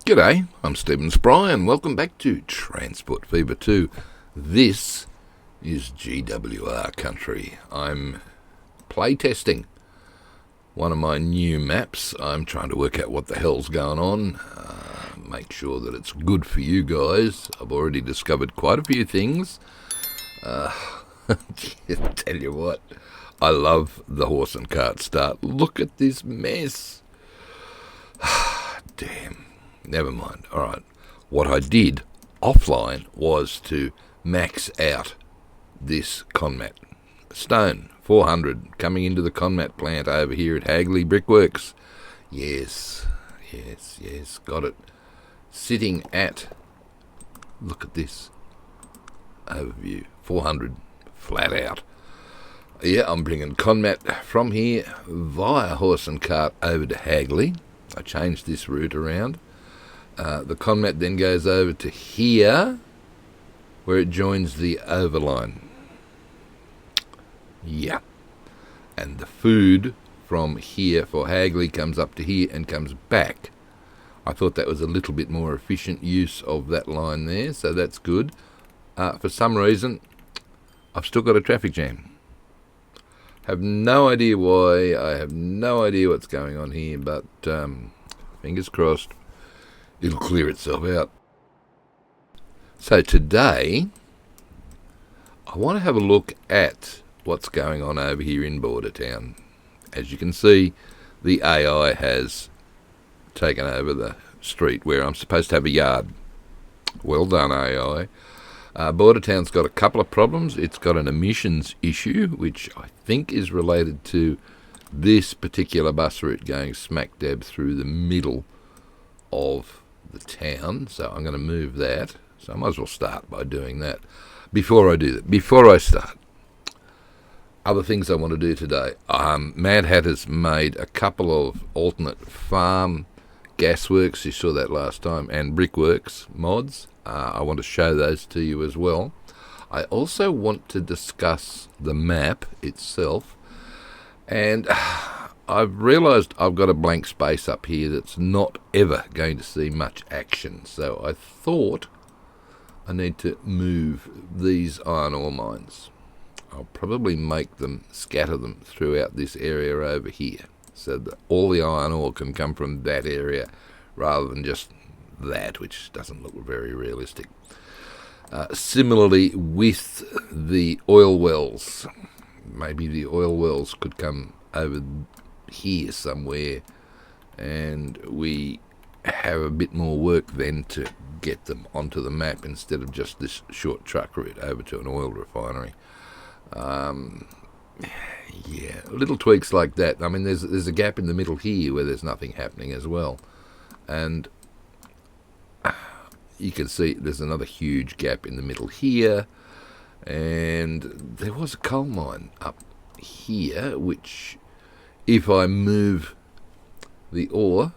G'day, I'm Stephen Spry and welcome back to Transport Fever 2. This is GWR Country. I'm playtesting one of my new maps. I'm trying to work out what the hell's going on, make sure that it's good for you guys. I've already discovered quite a few things. Tell you what, I love the horse and cart start. Look at this mess. Damn. Never mind. All right. What I did offline was to max out this Conmat. Stone, 400, coming into the Conmat plant over here at Hagley Brickworks. Yes. Got it. Sitting at, look at this overview, 400, flat out. Yeah, I'm bringing Conmat from here via horse and cart over to Hagley. I changed this route around. The Conmat then goes over to here, where it joins the overline. Yeah. And the food from here for Hagley comes up to here and comes back. I thought that was a little bit more efficient use of that line there, so that's good. For some reason, I've still got a traffic jam. Have no idea why. I have no idea what's going on here, but fingers crossed. It'll clear itself out. So today, I want to have a look at what's going on over here in Bordertown. As you can see, the AI has taken over the street where I'm supposed to have a yard. Well done, AI. Bordertown's got a couple of problems. It's got an emissions issue, which I think is related to this particular bus route going smack dab through the middle of the town, so I'm going to move that. So I might as well start by doing that. Before I start, other things I want to do today. Mad Hat has made a couple of alternate farm Gasworks, you saw that last time, and Brickworks mods. I want to show those to you as well. I also want to discuss the map itself, and I've realised I've got a blank space up here that's not ever going to see much action, so I thought I need to move these iron ore mines. I'll probably scatter them throughout this area over here, so that all the iron ore can come from that area rather than just that, which doesn't look very realistic. Similarly with the oil wells, maybe the oil wells could come over here somewhere, and we have a bit more work then to get them onto the map instead of just this short truck route over to an oil refinery. Yeah, little tweaks like that. I mean, there's a gap in the middle here where there's nothing happening as well, and you can see there's another huge gap in the middle here, and there was a coal mine up here, which if I move the ore,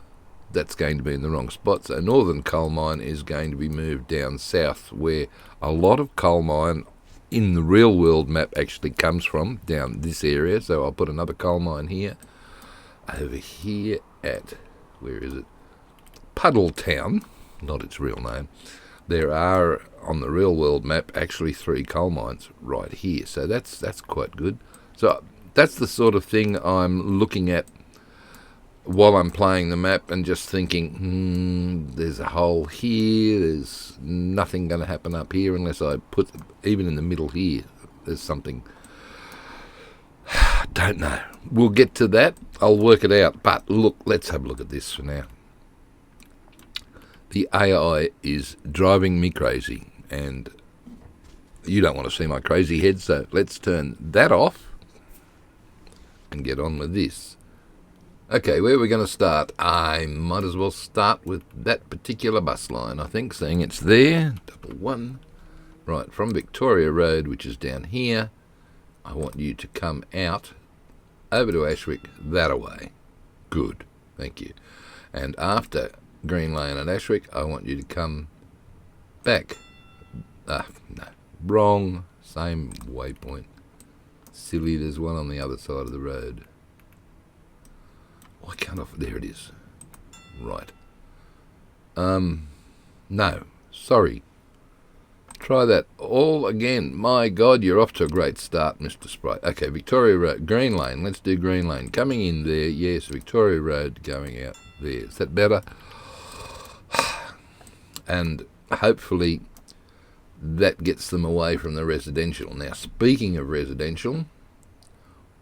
that's going to be in the wrong spot. So Northern Coal Mine is going to be moved down south, where a lot of coal mine in the real world map actually comes from, down this area. So I'll put another coal mine here. Over here at, where is it? Puddletown, not its real name. There are, on the real world map, actually 3 coal mines right here. So that's quite good. So that's the sort of thing I'm looking at while I'm playing the map and just thinking, there's a hole here, there's nothing going to happen up here unless I put, even in the middle here, there's something. Don't know. We'll get to that. I'll work it out. But look, let's have a look at this for now. The AI is driving me crazy, and you don't want to see my crazy head, so let's turn that off and get on with this. Okay, where are we going to start? I might as well start with that particular bus line, I think, seeing it's there. 1. Right, from Victoria Road, which is down here, I want you to come out over to Ashwick that away. Good, thank you. And after Green Lane and Ashwick, I want you to come back. No, wrong, same waypoint. Silly, there's one on the other side of the road. Why can't I? There it is. Right. No, sorry. Try that all again. My God, you're off to a great start, Mr. Sprite. Okay, Victoria Road, Green Lane. Let's do Green Lane. Coming in there, yes, Victoria Road going out there. Is that better? And hopefully that gets them away from the residential. Now, speaking of residential,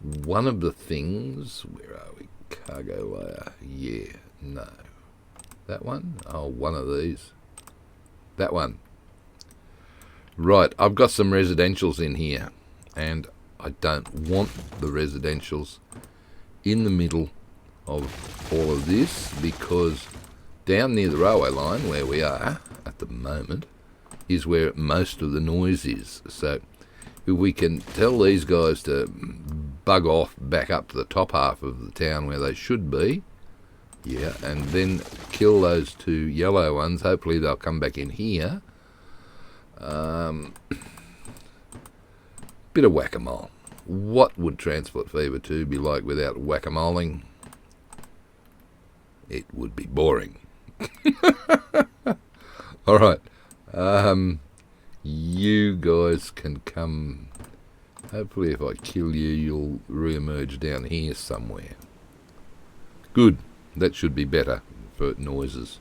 one of the things, where are we? Cargo layer. Yeah, no. That one? Oh, one of these. That one. Right, I've got some residentials in here, and I don't want the residentials in the middle of all of this, because down near the railway line, where we are at the moment, is where most of the noise is. So if we can tell these guys to bug off back up to the top half of the town where they should be, yeah, and then kill those two yellow ones, hopefully they'll come back in here. Bit of whack-a-mole. What would Transport Fever 2 be like without whack-a-moling? It would be boring. All right. You guys can come. Hopefully if I kill you, you'll re-emerge down here somewhere. Good. That should be better for noises.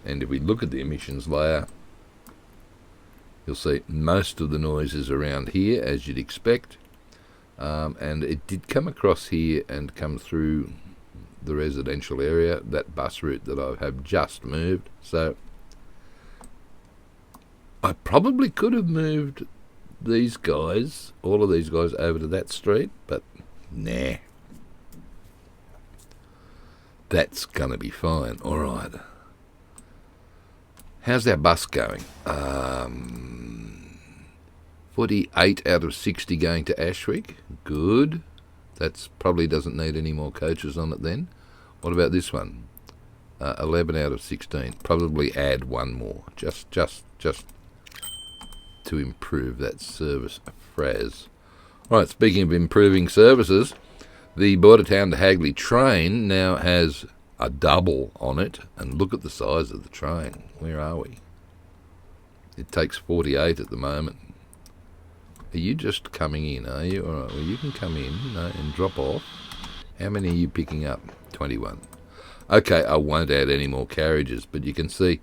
And if we look at the emissions layer, you'll see most of the noise is around here, as you'd expect. And it did come across here and come through the residential area, that bus route that I have just moved. So I probably could have moved these guys, all of these guys, over to that street, but nah. That's going to be fine. All right. How's our bus going? 48 out of 60 going to Ashwick. Good. That probably doesn't need any more coaches on it then. What about this one? 11 out of 16. Probably add one more. Just to improve that service fraz. Right, speaking of improving services, the Bordertown to Hagley train now has a double on it, and look at the size of the train. Where are we? It takes 48 at the moment. Are you just coming in, are you? All right, well, you can come in and drop off. How many are you picking up? 21. Okay, I won't add any more carriages, but you can see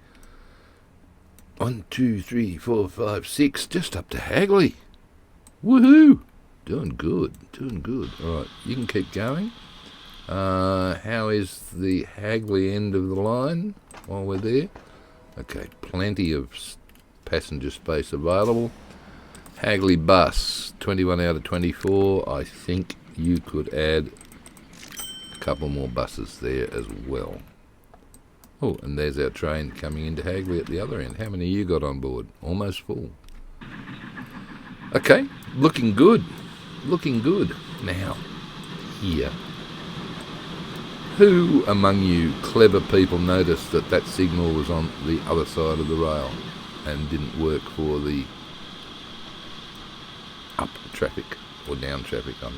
1, 2, 3, 4, 5, 6, just up to Hagley. Woohoo! Doing good, doing good. All right, you can keep going. How is the Hagley end of the line while we're there? Okay, plenty of passenger space available. Hagley bus, 21 out of 24. I think you could add a couple more buses there as well. Oh, and there's our train coming into Hagley at the other end. How many you got on board? Almost full. Okay, looking good. Looking good. Now, here. Who among you clever people noticed that that signal was on the other side of the rail and didn't work for the up traffic or down traffic? No,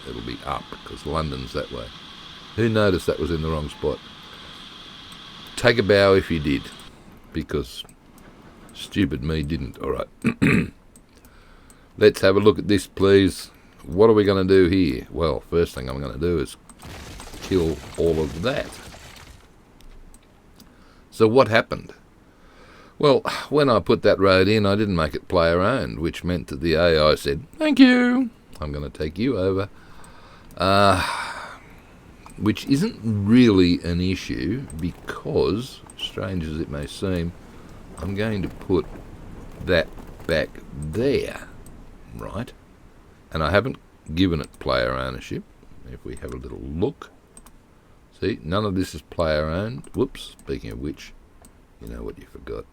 it'll be up because London's that way. Who noticed that was in the wrong spot? Take a bow if you did, because stupid me didn't. All right. Let's have a look at this, please. What are we going to do here? Well, first thing I'm going to do is kill all of that. So what happened? Well, when I put that road in, I didn't make it player-owned, which meant that the AI said, thank you, I'm going to take you over. Which isn't really an issue because, strange as it may seem, I'm going to put that back there, right? And I haven't given it player ownership. If we have a little look, see, none of this is player owned. Whoops, speaking of which, you know what you forgot.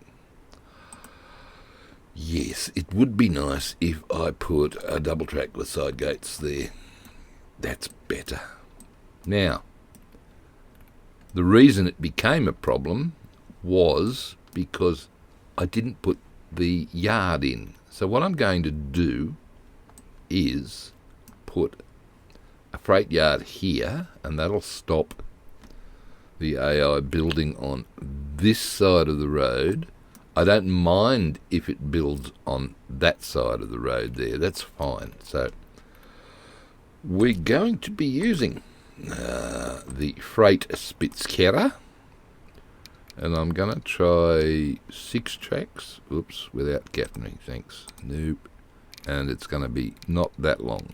Yes, it would be nice if I put a double track with side gates there. That's better. Now, the reason it became a problem was because I didn't put the yard in. So what I'm going to do is put a freight yard here, and that'll stop the AI building on this side of the road. I don't mind if it builds on that side of the road there. That's fine. So we're going to be using the freight Spitzkehrer, and I'm going to try 6 tracks. Oops, without gathering. Thanks. Nope. And it's going to be not that long.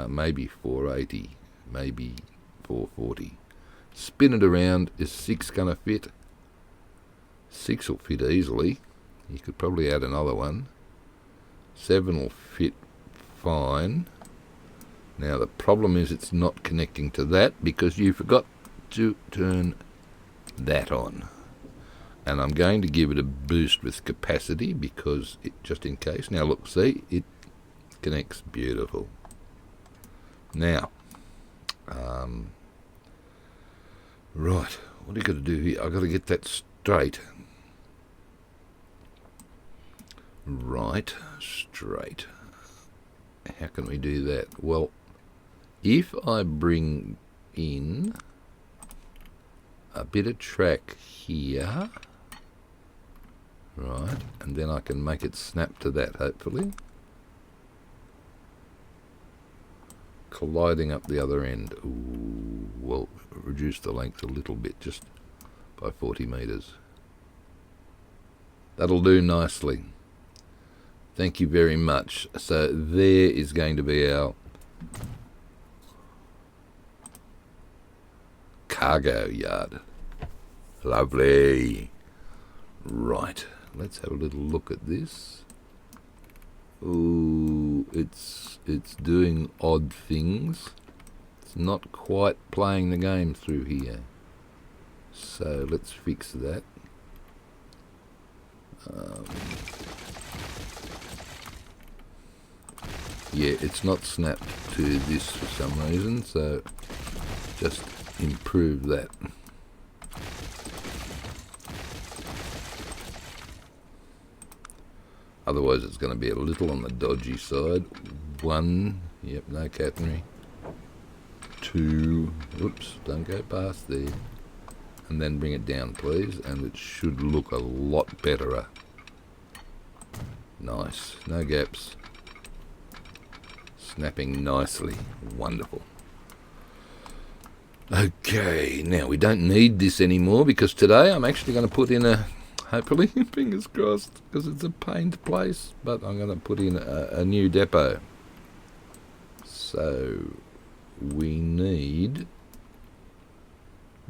Maybe 480, maybe 440. Spin it around. Is 6 going to fit? 6 will fit easily. You could probably add another one. 7 will fit fine. Now the problem is it's not connecting to that because you forgot to turn that on. And I'm going to give it a boost with capacity because it, just in case. Now look, see, it connects beautiful. Now, right, what do you got to do here? I've got to get that straight. Right, straight. How can we do that? Well, if I bring in a bit of track here, right, and then I can make it snap to that, hopefully. Colliding up the other end. Ooh, well, reduce the length a little bit, just by 40 metres. That'll do nicely. Thank you very much. So there is going to be our cargo yard. Lovely. Right, let's have a little look at this. Ooh, it's doing odd things. It's not quite playing the game through here. So let's fix that. Yeah, it's not snapped to this for some reason, so just improve that. Otherwise it's going to be a little on the dodgy side. 1, yep, no catenary. 2, whoops, don't go past there. And then bring it down, please, and it should look a lot better. Nice, no gaps. Snapping nicely, wonderful. Okay, now we don't need this anymore because today I'm actually going to put in a, hopefully, fingers crossed, because it's a pain to place, but I'm going to put in a new depot. So we need,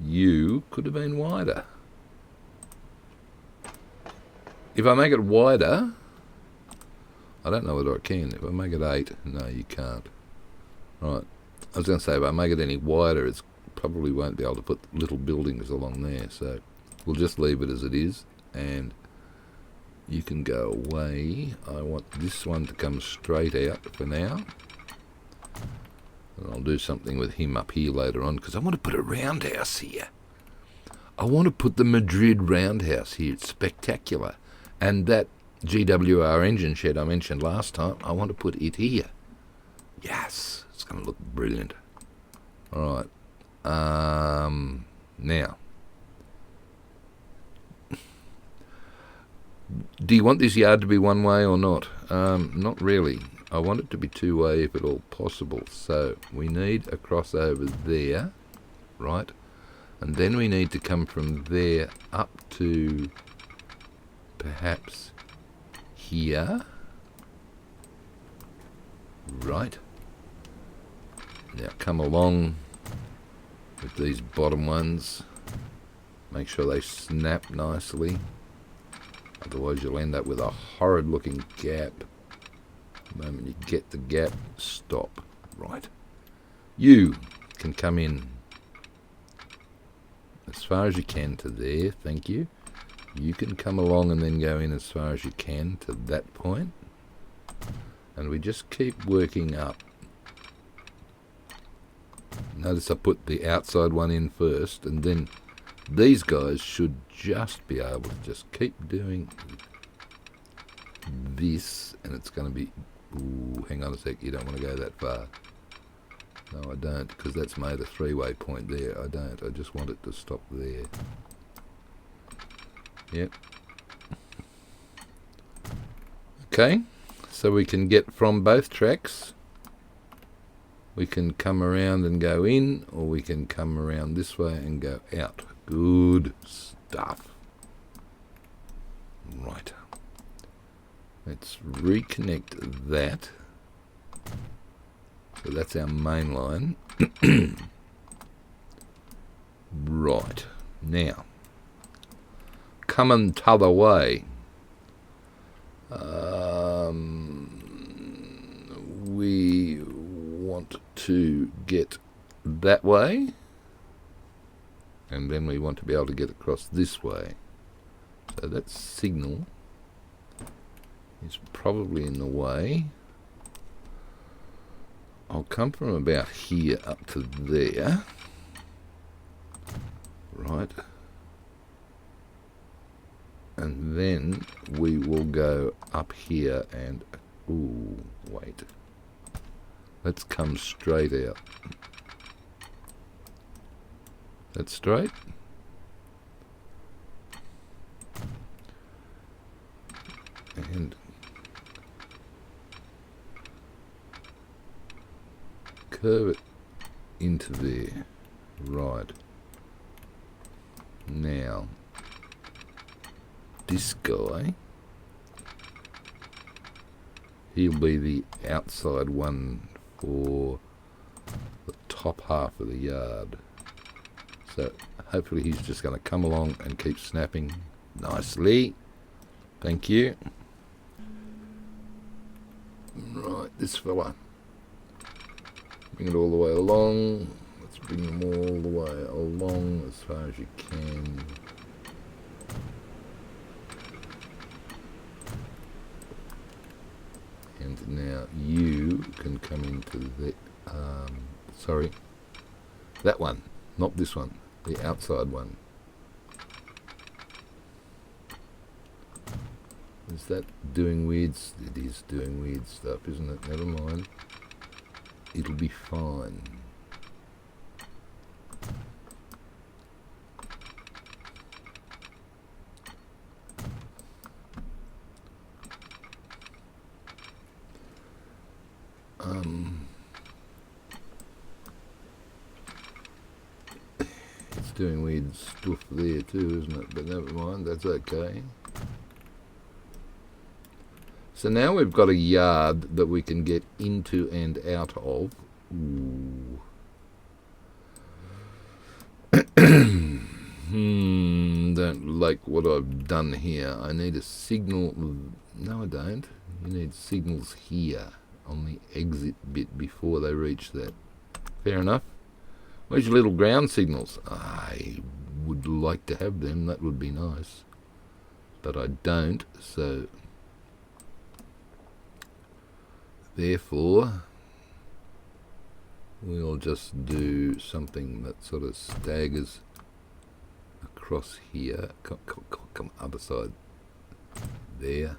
you could have been wider. If I make it wider, I don't know whether I can. If I make it 8, no, you can't. Right, I was going to say if I make it any wider, it's probably won't be able to put little buildings along there, so we'll just leave it as it is, and you can go away. I want this one to come straight out for now, and I'll do something with him up here later on because I want to put a roundhouse here. I want to put the Madrid Roundhouse here. It's spectacular, and that GWR Engine Shed I mentioned last time, I want to put it here. Yes, it's going to look brilliant. Alright, now, do you want this yard to be one way or not? Not really. I want it to be two way if at all possible. So we need a crossover there, right? And then we need to come from there up to perhaps here, right? Now come along with these bottom ones. Make sure they snap nicely. Otherwise you'll end up with a horrid looking gap. The moment you get the gap, stop. Right. You can come in as far as you can to there, thank you. You can come along and then go in as far as you can to that point. And we just keep working up. Notice I put the outside one in first, and then these guys should just be able to just keep doing this, and it's going to be... Ooh, hang on a sec, you don't want to go that far. No, I don't, because that's made a three-way point there. I don't. I just want it to stop there. Yep. Okay, so we can get from both tracks. We can come around and go in, or we can come around this way and go out. Good stuff. Right. Let's reconnect that. So that's our main line. Right. Now, coming t'other way. We want to get that way, and then we want to be able to get across this way. So that signal is probably in the way. I'll come from about here up to there. Right. And then we will go up here and... Ooh, wait. Let's come straight out. That's straight. And curve it into there. Right. Now, this guy, he'll be the outside one for the top half of the yard. So hopefully he's just going to come along and keep snapping nicely. Thank you. Right, this fella. Bring it all the way along. Let's bring them all the way along as far as you can. And now you can come into the, sorry, that one, not this one, the outside one. Is that doing weird? It is doing weird stuff, isn't it? Never mind. It'll be fine. It's doing weird stuff there too, isn't it? But never mind, that's okay. So now we've got a yard that we can get into and out of. Ooh. Don't like what I've done here. I need a signal. No, I don't. You need signals here on the exit bit before they reach that. Fair enough. Where's your little ground signals? I would like to have them. That would be nice. But I don't, so... Therefore, we'll just do something that sort of staggers across here. Come other side. There.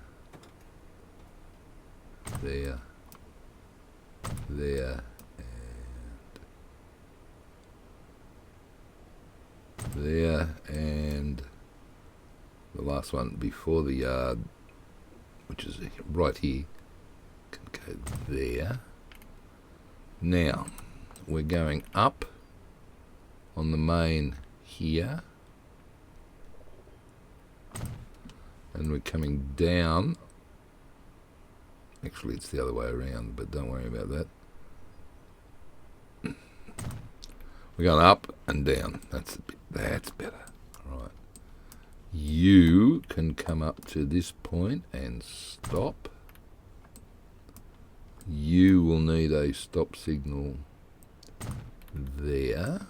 There. There. And there. And the last one before the yard, which is right here. Can go there. Now we're going up on the main here, and we're coming down. Actually, it's the other way around, but don't worry about that. We're going up and down. That's better. All right. You can come up to this point and stop. You will need a stop signal there.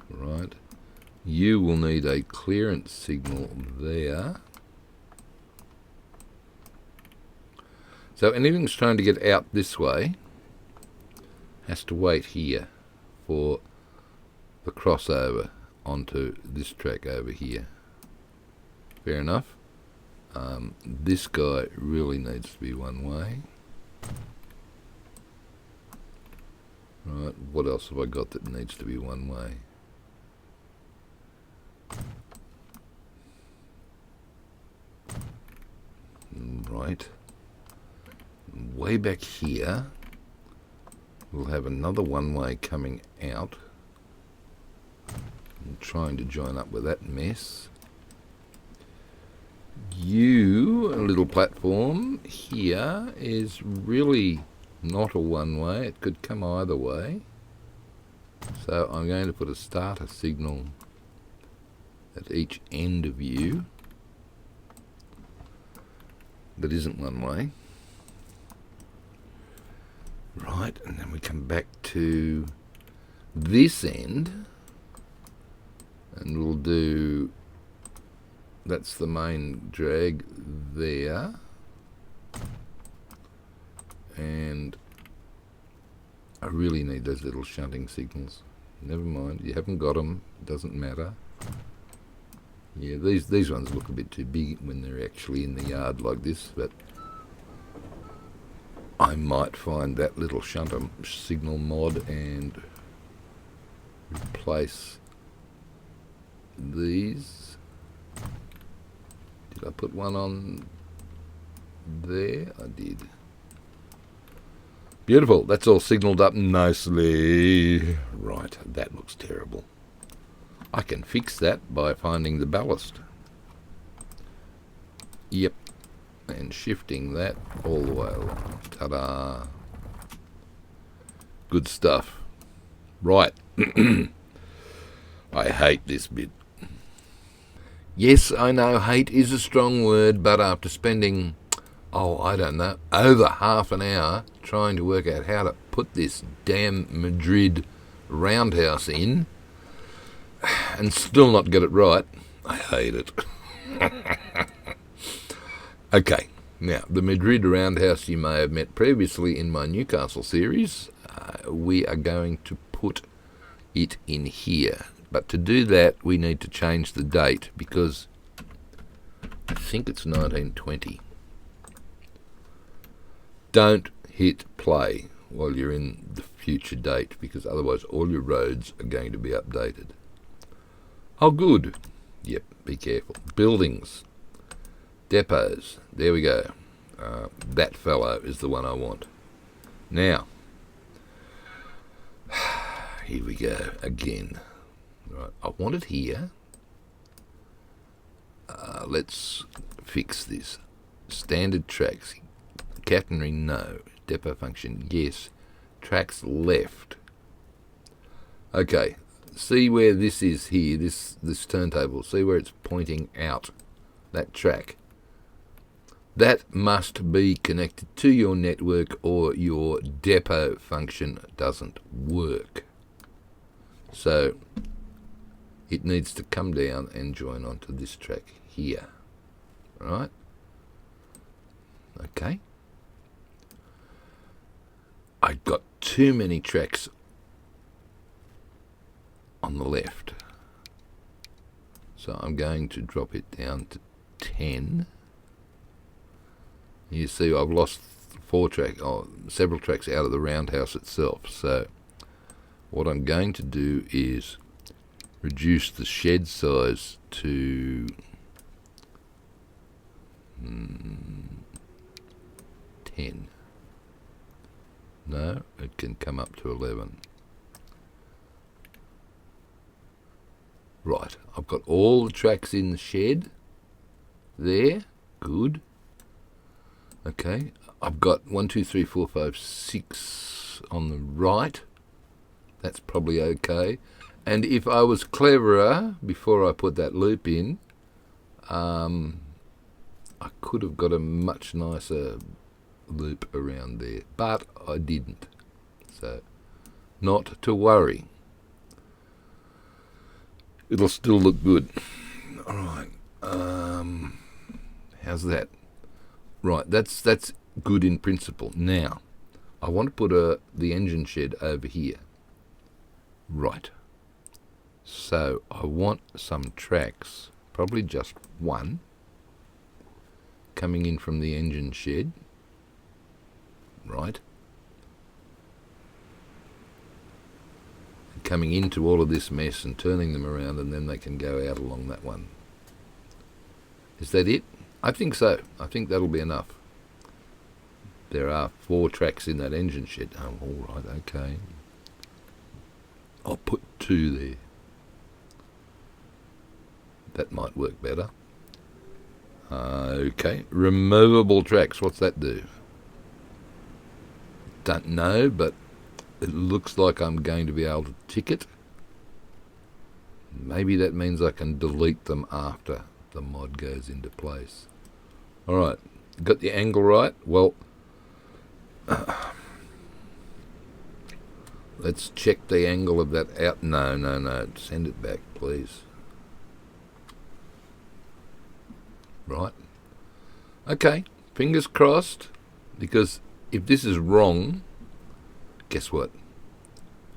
Right. You will need a clearance signal there. So anything that's trying to get out this way has to wait here for the crossover onto this track over here. Fair enough. This guy really needs to be one way. Right, what else have I got that needs to be one way? Right. Way back here, we'll have another one way coming out. I'm trying to join up with that mess. A little platform here is really not a one way. It could come either way. So I'm going to put a starter signal at each end of you that isn't one way. Right, and then we come back to this end, and we'll do, that's the main drag there, and I really need those little shunting signals. Never mind, you haven't got them, doesn't matter. Yeah, these ones look a bit too big when they're actually in the yard like this, but I might find that little shunter signal mod and replace these. Did I put one on there? I did. Beautiful, that's all signalled up nicely. Right, that looks terrible. I can fix that by finding the ballast. Yep, and shifting that all the way along. Ta-da. Good stuff. Right. I hate this bit. Yes, I know hate is a strong word, but after spending, I don't know, over half an hour trying to work out how to put this damn Madrid Roundhouse in, and still not get it right, I hate it. Okay, now, the Madrid Roundhouse you may have met previously in my Newcastle series. We are going to put it in here. But to do that, we need to change the date, because I think it's 1920. Don't hit play while you're in the future date, because otherwise all your roads are going to be updated. Oh, good. Yep, be careful. Buildings. Depots. There we go. That fellow is the one I want. Now, here we go again. Right, I want it here. Let's fix this. Standard tracks. Catenary, no. Depot function, yes. Tracks left. Okay, see where this is here, this turntable. See where it's pointing out, that track. That must be connected to your network or your depot function doesn't work. So it needs to come down and join onto this track here. Right? Okay. I've got too many tracks on the left. So I'm going to drop it down to 10. You see I've lost several tracks out of the roundhouse itself. So what I'm going to do is reduce the shed size to 10. No, it can come up to 11. Right, I've got all the tracks in the shed there. Good. Okay, I've got 1, 2, 3, 4, 5, 6 on the right. That's probably okay. And if I was cleverer before I put that loop in, I could have got a much nicer loop around there, but I didn't. So, not to worry. It'll still look good. All right. How's that? Right, that's good in principle. Now, I want to put the engine shed over here. Right. So I want some tracks, probably just one, coming in from the engine shed. Right. coming into all of this mess and turning them around, and then they can go out along that one. Is that it? I think so. I think that'll be enough. There are 4 tracks in that engine shed. Oh, all right, okay. I'll put 2 there. That might work better. Okay, removable tracks. What's that do? Don't know, but it looks like I'm going to be able to tick it. Maybe that means I can delete them after the mod goes into place. Alright, got the angle right? Well, let's check the angle of that out. No, send it back, please. Right. Okay, fingers crossed, because if this is wrong, guess what?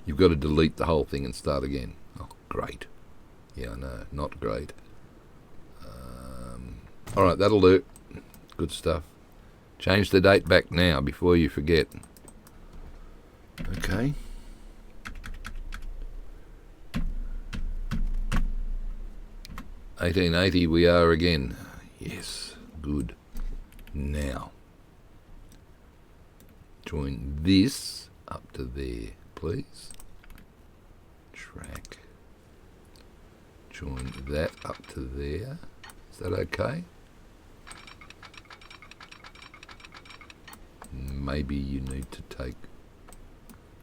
You've got to delete the whole thing and start again. Oh, great. Yeah, I know, not great. Alright, that'll do. Good stuff. Change the date back now before you forget. Okay. $18.80 we are again. Yes, good. Now, join this up to there, please. Track. Join that up to there. Is that okay? Maybe you need to take...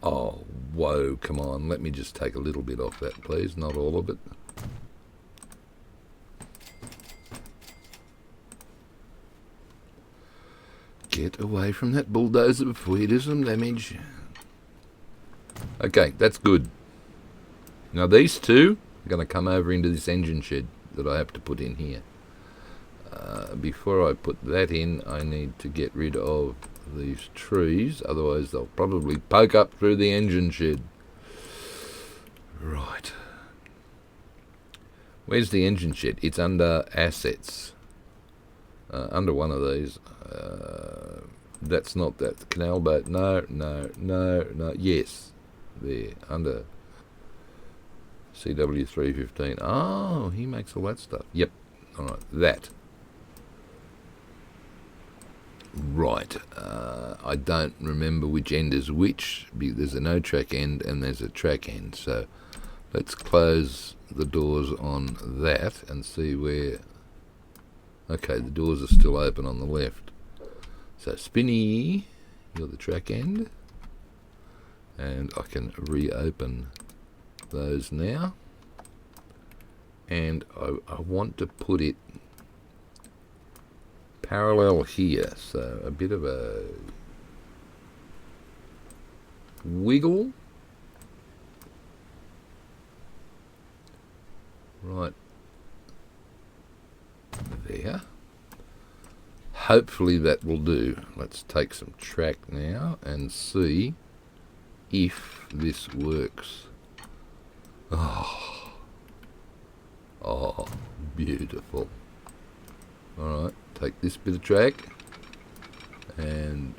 Oh, whoa, come on. Let me just take a little bit off that, please. Not all of it. Get away from that bulldozer before you do some damage. Okay, that's good. Now these 2 are going to come over into this engine shed that I have to put in here. Before I put that in, I need to get rid of these trees, otherwise they'll probably poke up through the engine shed. Right. Where's the engine shed? It's under assets. Under one of these. That's not that. Canal boat. No. Yes. There. Under CW315. Oh, he makes all that stuff. Yep. Alright. That. Right. I don't remember which end is which. There's a no track end and there's a track end. So let's close the doors on that and see where... Okay, the doors are still open on the left. So Spinny, you're the track end. And I can reopen those now. And I want to put it parallel here. So a bit of a wiggle. Right. There. Hopefully that will do. Let's take some track now and see if this works. Oh, beautiful. Alright, take this bit of track and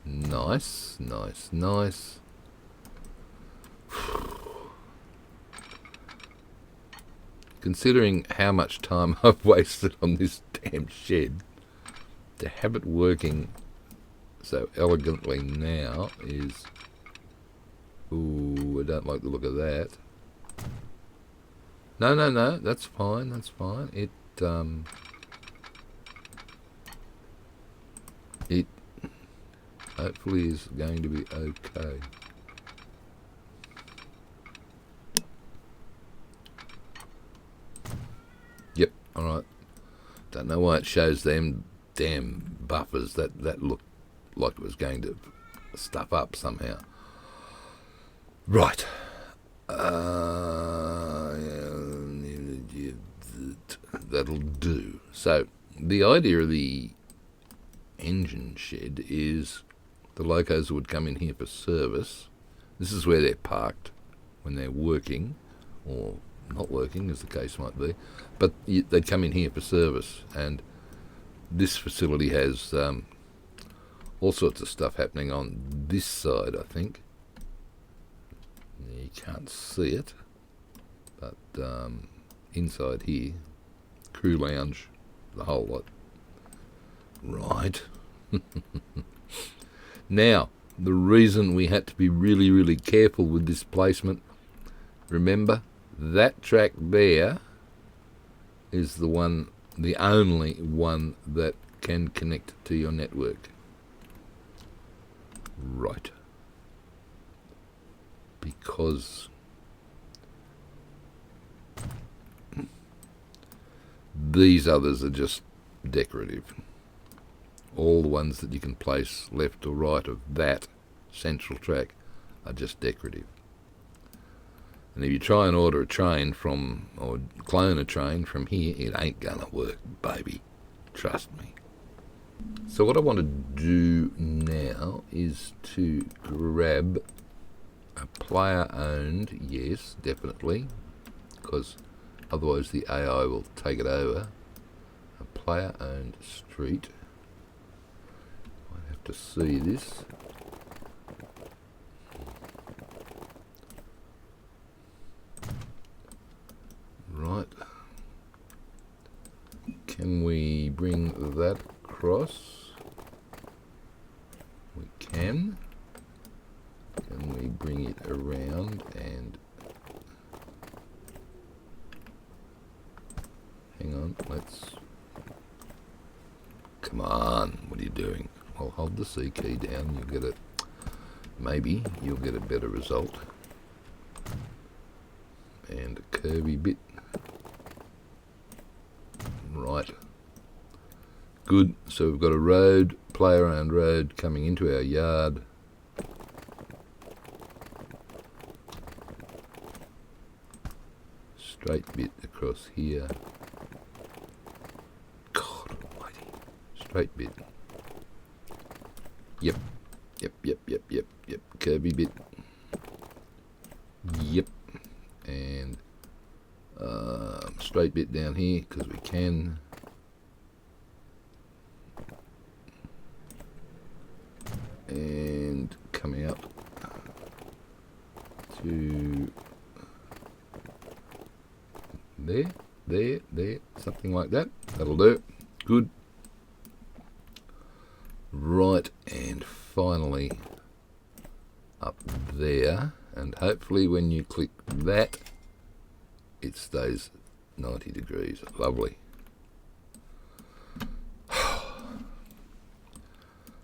nice. Considering how much time I've wasted on this damn shed, to have it working so elegantly now is... Ooh, I don't like the look of that. No, that's fine. It hopefully is going to be okay. Yep, alright. Don't know why it shows them damn buffers. That looked like it was going to stuff up somehow. Right. That'll do. So, the idea of the engine shed is the locos would come in here for service. This is where they're parked when they're working, or not working, as the case might be. But they'd come in here for service, and this facility has All sorts of stuff happening on this side, I think. You can't see it, but inside here, crew lounge, the whole lot. Right. Now, the reason we had to be really, really careful with this placement, remember, that track there is the one, the only one that can connect to your network. Right. Because these others are just decorative. All the ones that you can place left or right of that central track are just decorative. And if you try and order a train from, or clone a train from here, it ain't gonna work, baby. Trust me. So what I want to do now is to grab a player-owned, yes, definitely, because otherwise the AI will take it over. A player-owned street. I have to see this. Right. Can we bring that across? We can. Can we bring it around and... Hang on, let's... Come on, what are you doing? I'll hold the C key down, you'll get it... Maybe you'll get a better result. And a curvy bit. Right. Good, so we've got a road, player-owned road coming into our yard. Straight bit across here. God almighty. Straight bit. Yep. Yep. Curvy bit. Yep. And straight bit down here because we can. And come out to there, something like that. That'll do. Good. Right, and finally up there, and hopefully when you click that, it stays 90 degrees. Lovely.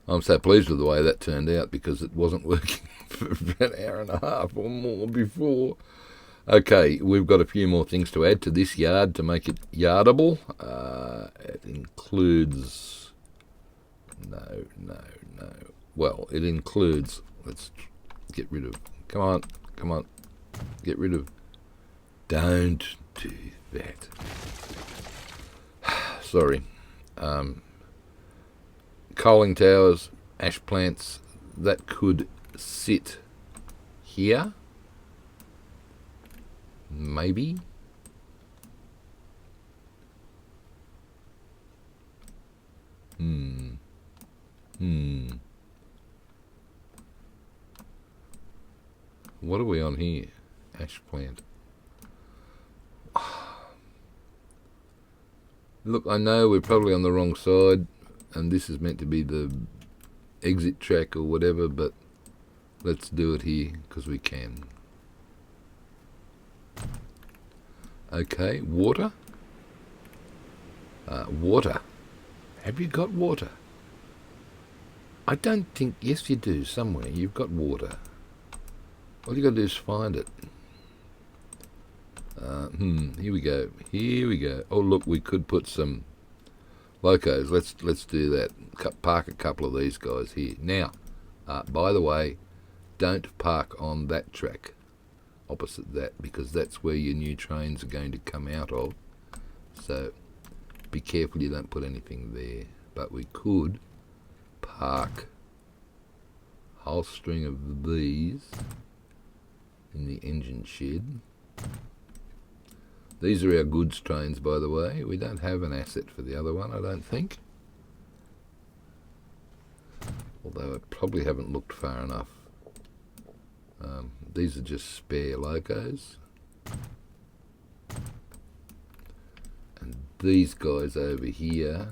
I'm so pleased with the way that turned out because it wasn't working for an hour and a half or more before. Okay, we've got a few more things to add to this yard to make it yardable. It includes... No. Well, it includes... Let's get rid of... Come on. Get rid of... Don't do that. Sorry. Coaling towers, ash plants, that could sit here. Maybe. What are we on here? Ash plant. Look, I know we're probably on the wrong side, and this is meant to be the exit track or whatever, but let's do it here because we can. Okay, water. Water. Have you got water? I don't think... Yes, you do. Somewhere you've got water. All you got to do is find it. Here we go. Oh, look, we could put some locos. Let's do that. Park a couple of these guys here. Now, by the way, don't park on that track opposite that, because that's where your new trains are going to come out of. So be careful you don't put anything there. But we could park a whole string of these in the engine shed. These are our goods trains, by the way. We don't have an asset for the other one, I don't think. Or although I probably haven't looked far enough. These are just spare locos. And these guys over here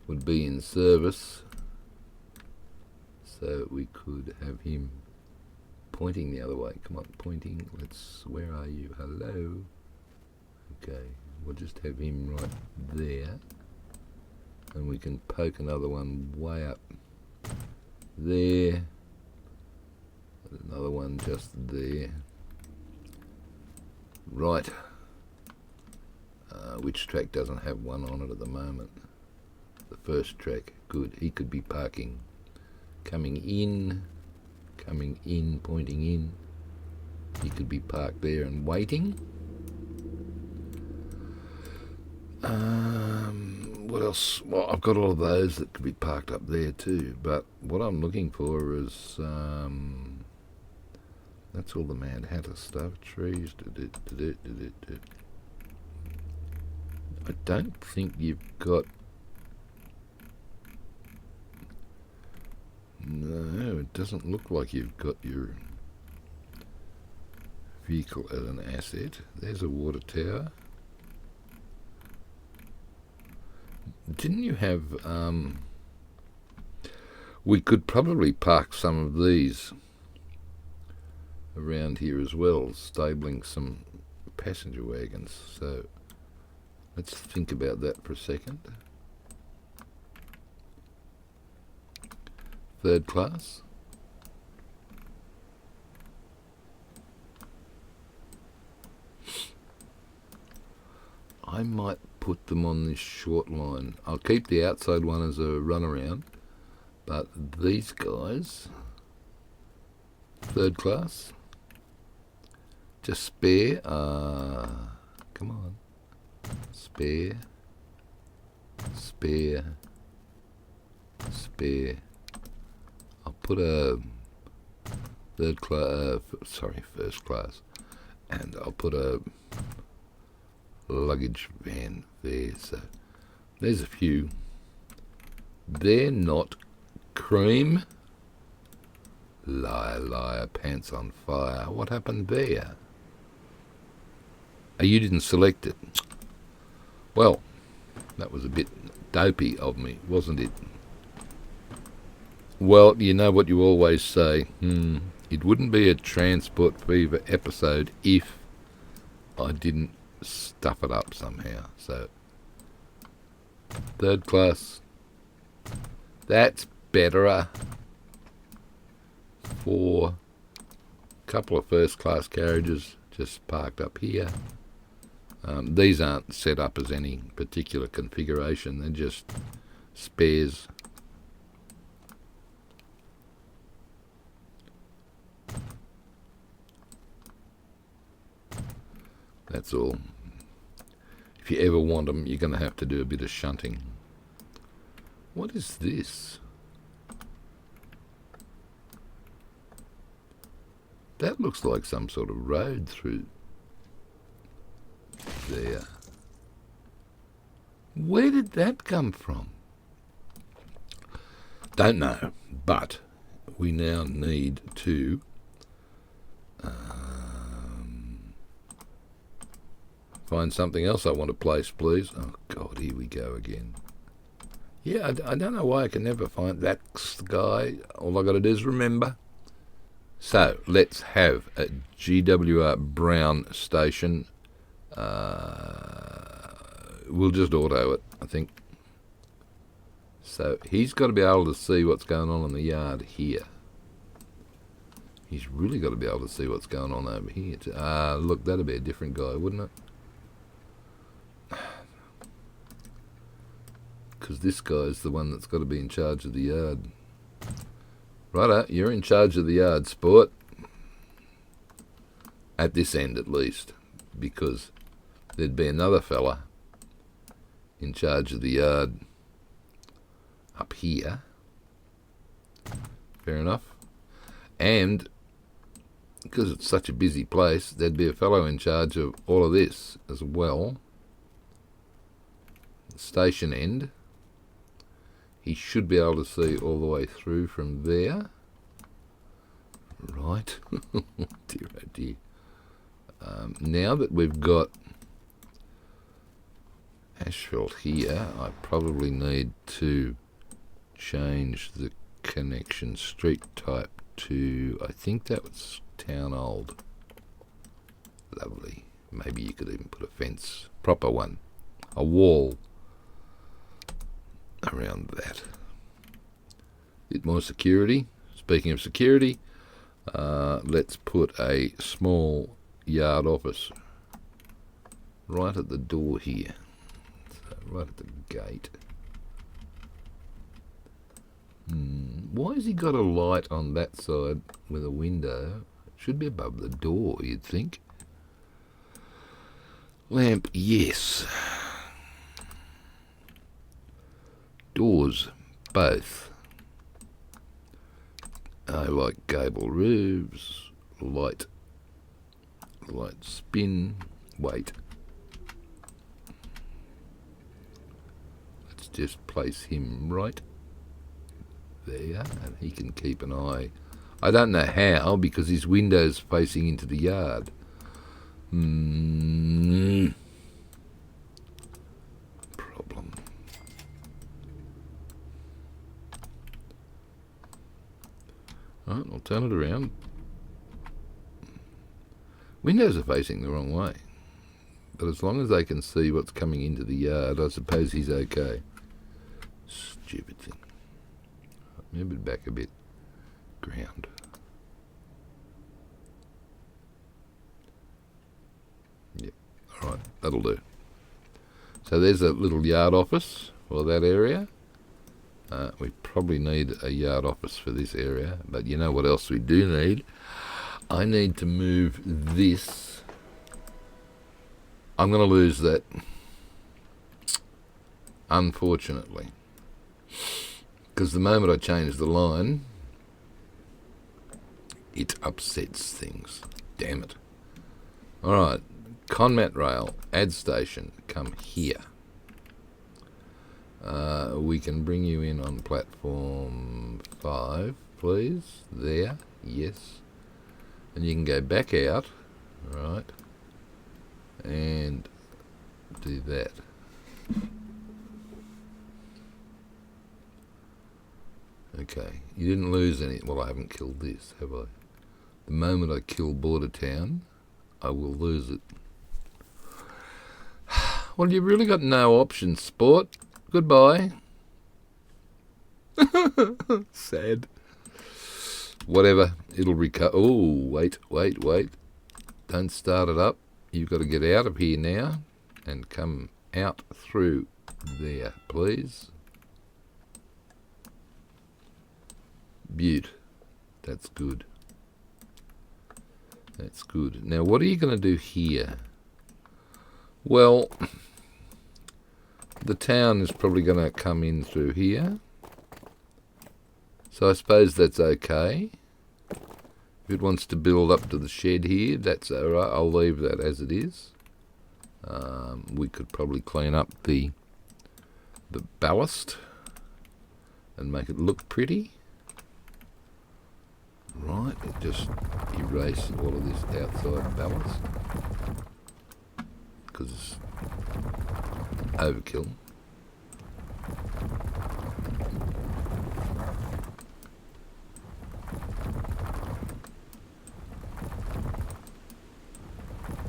would be in service, so we could have him pointing the other way. Come on, pointing. Where are you? Hello. Okay, we'll just have him right there, and we can poke another one way up there, another one just there. Right. Which track doesn't have one on it at the moment? The first track. Good. He could be parking, coming in, pointing in. He could be parked there and waiting. What else? Well, I've got all of those that could be parked up there too, but what I'm looking for is that's all the Mad Hatter stuff. Trees. I don't think you've got. No, it doesn't look like you've got your vehicle as an asset. There's a water tower. Didn't you have, we could probably park some of these around here as well, stabling some passenger wagons. So let's think about that for a second. Third class. I might put them on this short line. I'll keep the outside one as a runaround, but these guys, third class, just spare. Come on, spare. I'll put a third class. First class, and I'll put a luggage van there. So there's a few. They're not cream. Liar, pants on fire. What happened there? Oh, you didn't select it. Well, that was a bit dopey of me, wasn't it? Well, you know what you always say. It wouldn't be a Transport Fever episode if I didn't stuff it up somehow. So, third class. That's better. 4. Couple of first class carriages just parked up here. These aren't set up as any particular configuration. They're just spares. That's all. If you ever want them, you're going to have to do a bit of shunting. What is this? That looks like some sort of road through there. Where did that come from? Don't know, but we now need to find something else I want to place, please. Oh, God, here we go again. Yeah, I don't know why I can never find that guy. All I got to do is remember. So, let's have a GWR Brown station. We'll just auto it, I think. So, he's got to be able to see what's going on in the yard here. He's really got to be able to see what's going on over here. Look, that'd be a different guy, wouldn't it? Because this guy's the one that's got to be in charge of the yard. Righto, you're in charge of the yard, sport. At this end, at least. Because there'd be another fella in charge of the yard up here. Fair enough. And because it's such a busy place, there'd be a fellow in charge of all of this as well. Station end. he should be able to see all the way through from there. Right. Dear, oh dear. Now that we've got asphalt here, I probably need to change the connection street type to, I think that was town old. Lovely. Maybe you could even put a fence, proper one, a wall around that. Bit more security. Speaking of security, let's put a small yard office right at the door here, so right at the gate. Why has he got a light on that side with a window? It should be above the door, you'd think. Lamp, yes. Doors, both. I like gable roofs, light spin, weight. Let's just place him right there, and he can keep an eye. I don't know how, because his window's facing into the yard. Problem. Right, I'll turn it around. Windows are facing the wrong way, but as long as they can see what's coming into the yard, I suppose he's okay. Stupid thing. Move it back a bit. Ground. Yep, alright, that'll do. So there's a little yard office for that area. We probably need a yard office for this area, but you know what else we do need? I need to move this. I'm going to lose that, unfortunately, because the moment I change the line, it upsets things. Damn it. Alright, Conmat rail, add station, come here. We can bring you in on platform 5, please. There, yes. And you can go back out, right, and do that. Okay, you didn't lose any. Well, I haven't killed this, have I? The moment I kill Bordertown, I will lose it. Well, you've really got no options, sport. Goodbye. Sad. Whatever, it'll recover. Oh, wait. Don't start it up. You've got to get out of here now and come out through there, please. Beaut. That's good. That's good. Now, what are you going to do here? Well, the town is probably going to come in through here. So I suppose that's okay. If it wants to build up to the shed here, that's alright. I'll leave that as it is. We could probably clean up the ballast and make it look pretty. Right, just erase all of this outside ballast because it's overkill.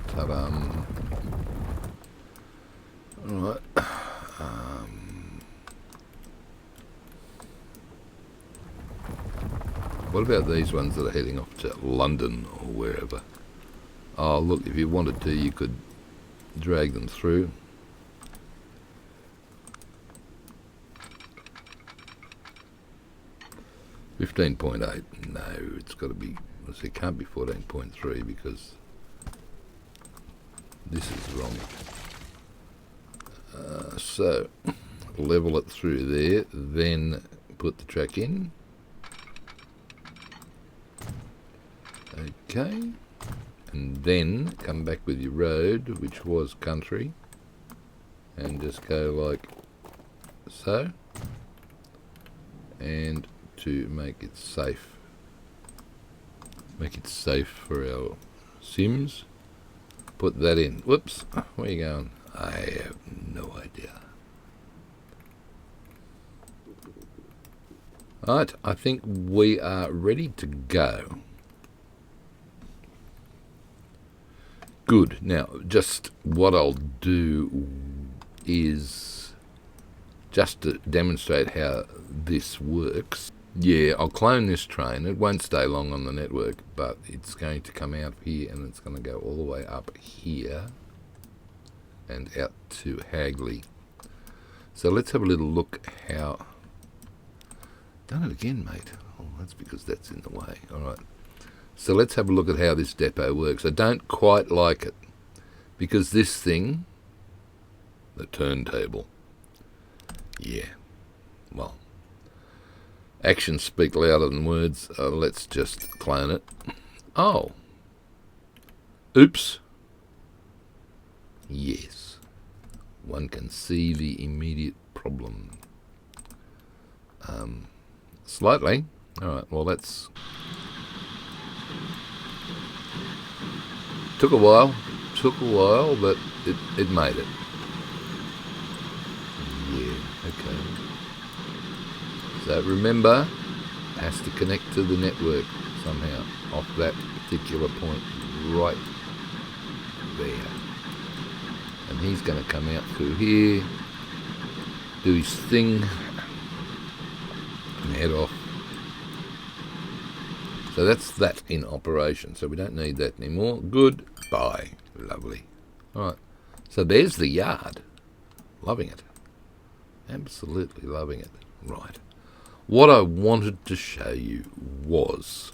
Ta-da. Alright. What about these ones that are heading off to London or wherever? Oh, look, if you wanted to, you could drag them through. $15.8. No, it's got to be. It can't be 14.3 because this is wrong. So level it through there, then put the track in. Okay, and then come back with your road, which was country, and just go like so. and to make it safe. Make it safe for our Sims. Put that in. Whoops, where are you going? I have no idea. Right, I think we are ready to go. Good. Now, just what I'll do is just to demonstrate how this works. Yeah, I'll clone this train. It won't stay long on the network, but it's going to come out here and it's going to go all the way up here and out to Hagley. So let's have a little look how... Done it again, mate. Oh, that's because that's in the way. All right. So let's have a look at how this depot works. I don't quite like it because this thing, the turntable, yeah, well, actions speak louder than words. Let's just clone it. Oh. Oops. Yes. One can see the immediate problem. Slightly. All right, well, that's... Took a while, but it made it. Yeah, okay. So remember, it has to connect to the network somehow off that particular point right there. And he's going to come out through here, do his thing, and head off. So that's that in operation. So we don't need that anymore. Goodbye. Lovely. All right. So there's the yard. Loving it. Absolutely loving it. Right. What I wanted to show you was...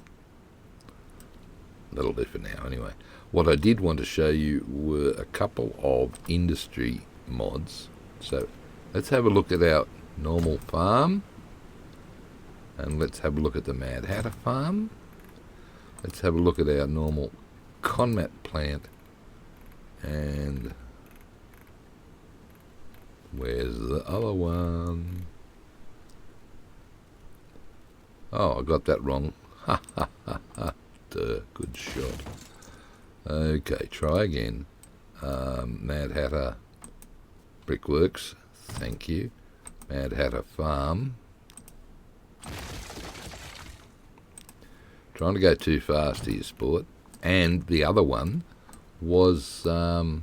That'll do for now anyway. What I did want to show you were a couple of industry mods. So let's have a look at our normal farm. And let's have a look at the Mad Hatter farm. Let's have a look at our normal Conmat plant. And where's the other one? Oh, I got that wrong. Ha ha ha ha. Duh, good shot. Okay, try again. Mad Hatter Brickworks. Thank you. Mad Hatter Farm. Trying to go too fast here, sport. And the other one was the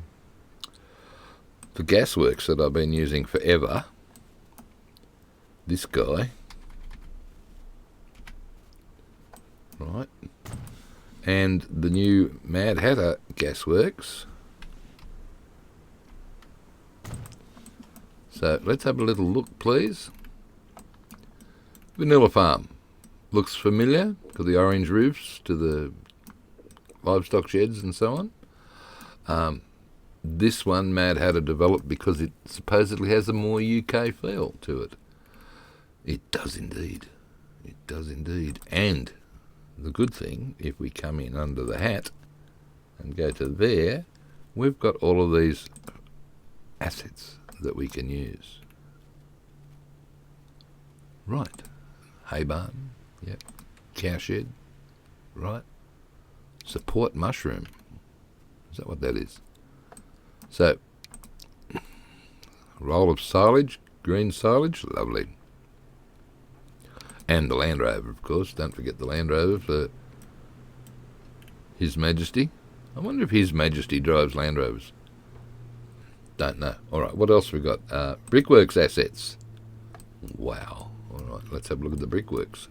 Gasworks that I've been using forever. This guy. Right. And the new Mad Hatter Gasworks. So let's have a little look, please. Vanilla Farm. Looks familiar, to the orange roofs, to the livestock sheds and so on. This one Mad Hatter developed because it supposedly has a more UK feel to it. It does indeed. It does indeed. And the good thing, if we come in under the hat and go to there, we've got all of these assets that we can use. Right. Hay barn. Yep. Cowshed. Right. Support mushroom. Is that what that is? So, roll of silage, green silage, lovely. And the Land Rover, of course. Don't forget the Land Rover for His Majesty. I wonder if His Majesty drives Land Rovers. Don't know. All right, what else we got? Brickworks assets. Wow. All right, let's have a look at the Brickworks.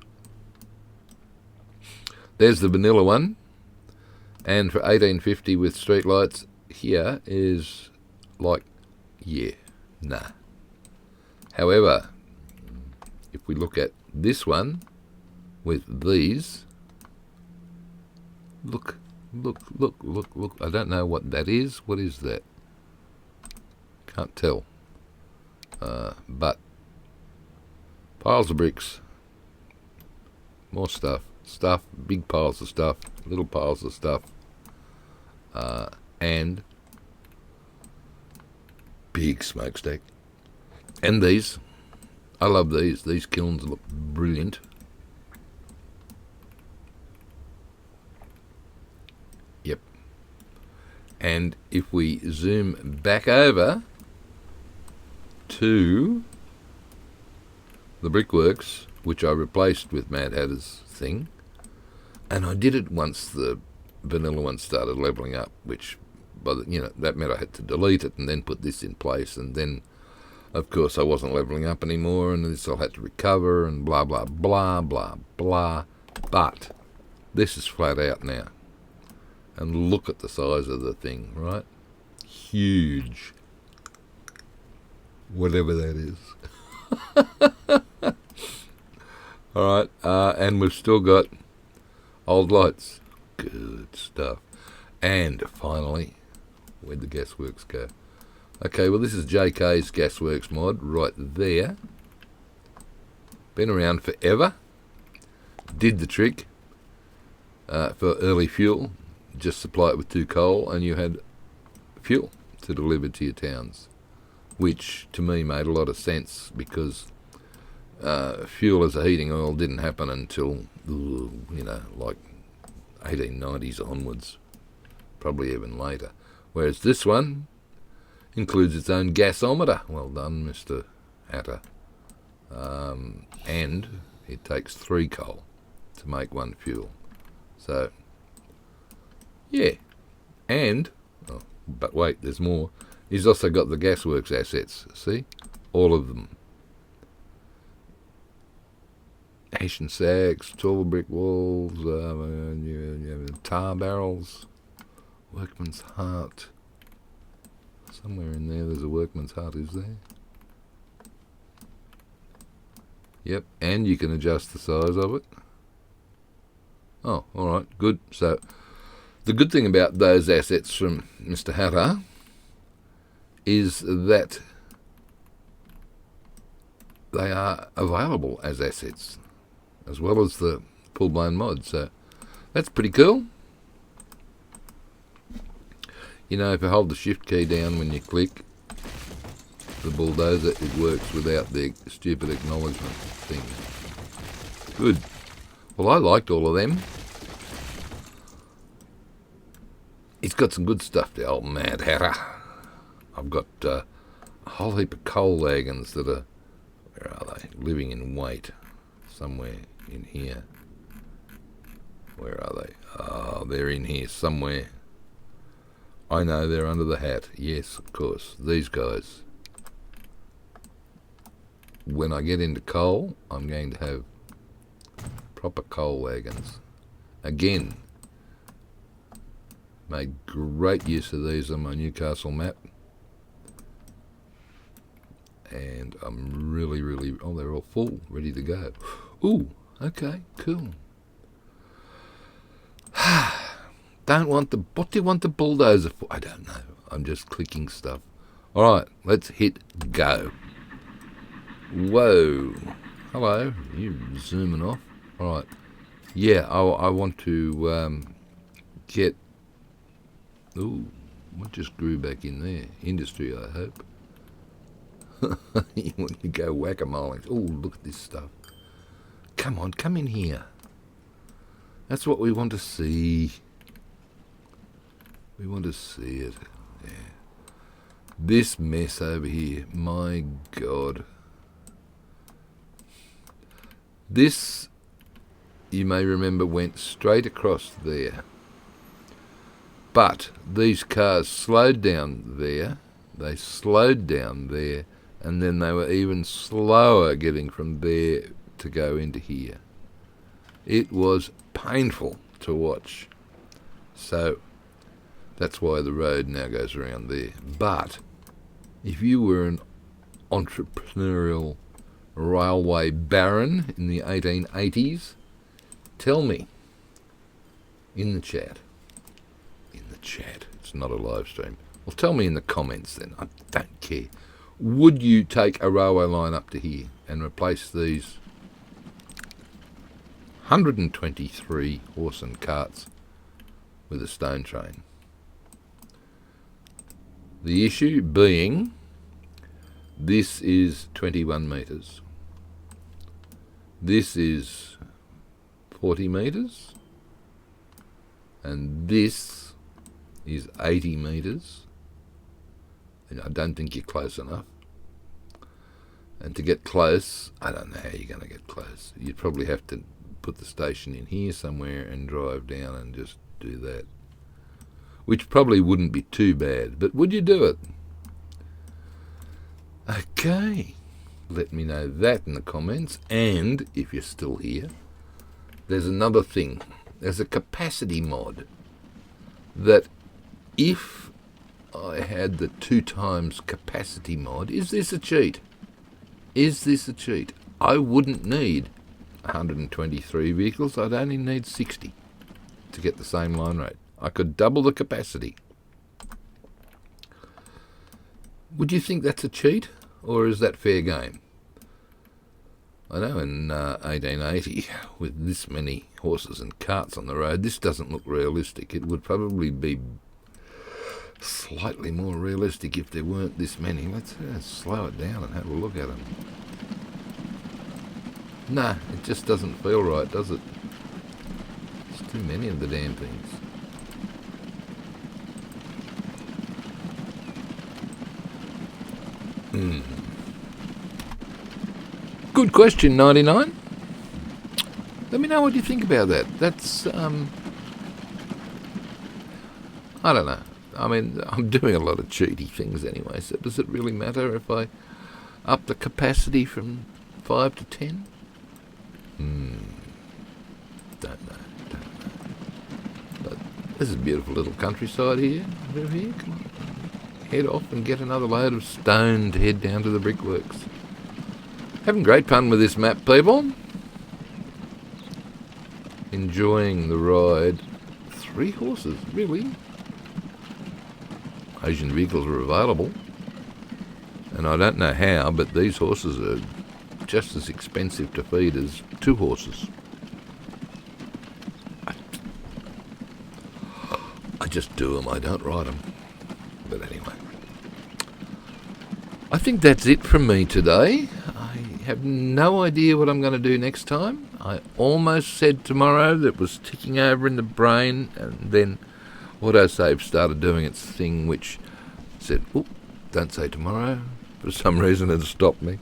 There's the vanilla one. And for 1850 with street lights, here is like, yeah, nah. However, if we look at this one with these, look. I don't know what that is. What is that? Can't tell. But piles of bricks, more stuff, big piles of stuff, little piles of stuff, and big smokestack. And these I love these. These kilns look brilliant. Yep. And if we zoom back over to the brickworks, which I replaced with Mad Hatter's thing, and I did it once the vanilla one started levelling up, which that meant I had to delete it and then put this in place, and then of course I wasn't levelling up anymore, and this I had to recover and blah blah blah blah blah. But this is flat out now, and look at the size of the thing, right? Huge, whatever that is. All right, and we've still got old lights. Good stuff. And finally, where'd the Gasworks go? Okay, well, this is JK's Gasworks mod right there. Been around forever. Did the trick for early fuel. Just supply it with 2 coal and you had fuel to deliver to your towns, which to me made a lot of sense because fuel as a heating oil didn't happen until, like 1890s onwards, probably even later. Whereas this one includes its own gasometer. Well done, Mr. Hatter. And it takes 3 coal to make 1 fuel. So, yeah. And, but wait, there's more. He's also got the Gasworks assets, see? All of them. Haitian sacks, 12 brick walls, tar barrels, workman's heart. Somewhere in there's a workman's heart, is there? Yep, and you can adjust the size of it. Oh, alright, good. So, the good thing about those assets from Mr. Hatter is that they are available as assets, as well as the full-blown mod. So, that's pretty cool. If you hold the shift key down when you click the bulldozer, it works without the stupid acknowledgement thing. Good. Well, I liked all of them. He's got some good stuff, the old Mad Hatter. I've got a whole heap of coal wagons that are, where are they? Living in wait. Somewhere in here. Where are they? Oh, they're in here somewhere. I know, they're under the hat. Yes, of course. These guys. When I get into coal, I'm going to have proper coal wagons. Again, made great use of these on my Newcastle map. And I'm really, oh, they're all full, ready to go. Ooh, okay, cool. What do you want the bulldozer for? I don't know. I'm just clicking stuff. All right, let's hit go. Whoa. Hello. You're zooming off. All right. Yeah, I want to get... Ooh, what just grew back in there? Industry, I hope. You want to go whack-a-mole. Oh, look at this stuff. Come on, come in here. That's what we want to see. We want to see it. Yeah. This mess over here, my God. This, you may remember, went straight across there. But these cars slowed down there. They slowed down there. And then they were even slower getting from there to go into here. It was painful to watch. So that's why the road now goes around there. But if you were an entrepreneurial railway baron in the 1880s, tell me in the chat. In the chat. It's not a live stream. Well, tell me in the comments then. I don't care. Would you take a railway line up to here and replace these 123 horse and carts with a stone train? The issue being, this is 21 metres. This is 40 metres. And this is 80 metres. And I don't think you're close enough. And to get close, I don't know how you're going to get close. You'd probably have to put the station in here somewhere and drive down and just do that. Which probably wouldn't be too bad, but would you do it? Okay, let me know that in the comments. And if you're still here, there's another thing. There's a capacity mod that if I had the 2 times capacity mod, is this a cheat? Is this a cheat? I wouldn't need 123 vehicles. I'd only need 60 to get the same line rate. I could double the capacity. Would you think that's a cheat, or is that fair game? I know in 1880, with this many horses and carts on the road, this doesn't look realistic. It would probably be slightly more realistic if there weren't this many. Let's slow it down and have a look at them. Nah, it just doesn't feel right, does it? There's too many of the damn things. Good question, 99. Let me know what you think about that. That's, I don't know. I mean, I'm doing a lot of cheaty things anyway, so does it really matter if I up the capacity from 5 to 10? Don't know. But this is a beautiful little countryside here. Over here, come on. Head off and get another load of stone to head down to the brickworks. Having great fun with this map, people. Enjoying the ride. 3 horses, really? Asian vehicles are available. And I don't know how, but these horses are just as expensive to feed as 2 horses. I just do them, I don't ride them. But anyway. I think that's it from me today. I have no idea what I'm going to do next time. I almost said tomorrow, that was ticking over in the brain, and then autosave started doing its thing, which said, "Oh, don't say tomorrow." For some reason it stopped me.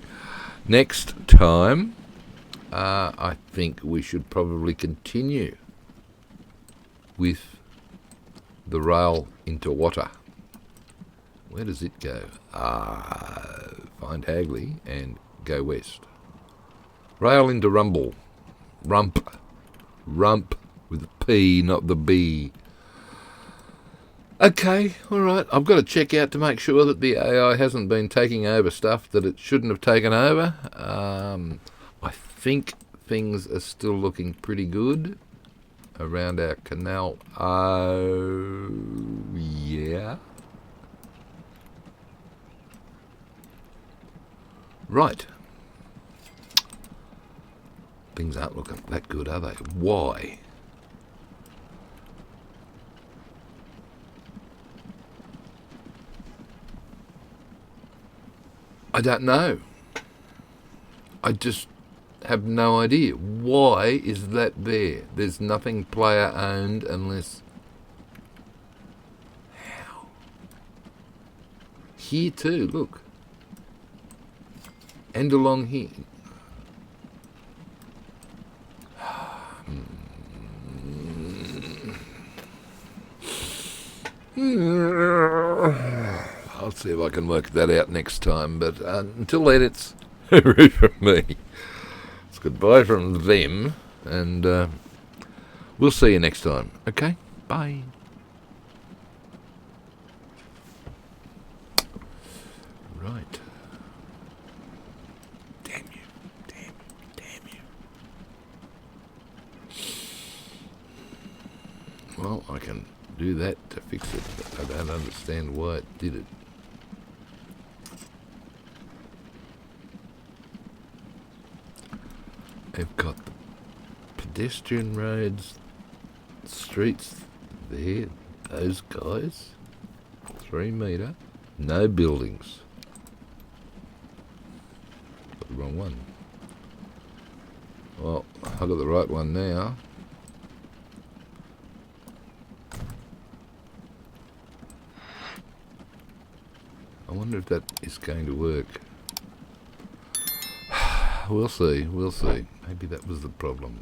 Next time, I think we should probably continue with the rail into water. Where does it go? Find Hagley and go west. Rail into Rumble. Rump with the P, not the B. Okay, alright. I've got to check out to make sure that the AI hasn't been taking over stuff that it shouldn't have taken over. I think things are still looking pretty good around our canal. Oh, yeah. Right. Things aren't looking that good, are they? Why? I don't know. I just have no idea. Why is that there? There's nothing player owned unless... How? Here too, look. And along here. I'll see if I can work that out next time, but until then it's hooray from me. It's goodbye from them, and we'll see you next time. Okay? Bye. Right. Damn you. Well, I can do that to fix it, but I don't understand why it did it. They've got the pedestrian roads, streets there, those guys, 3 metre, no buildings. Got the wrong one. Well, I've got the right one now. I wonder if that is going to work. We'll see, we'll see. Maybe that was the problem.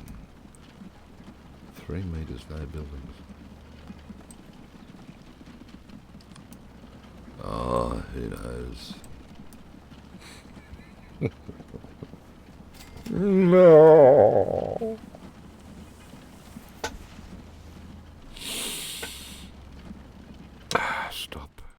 3 metres, no buildings. Oh, who knows? No.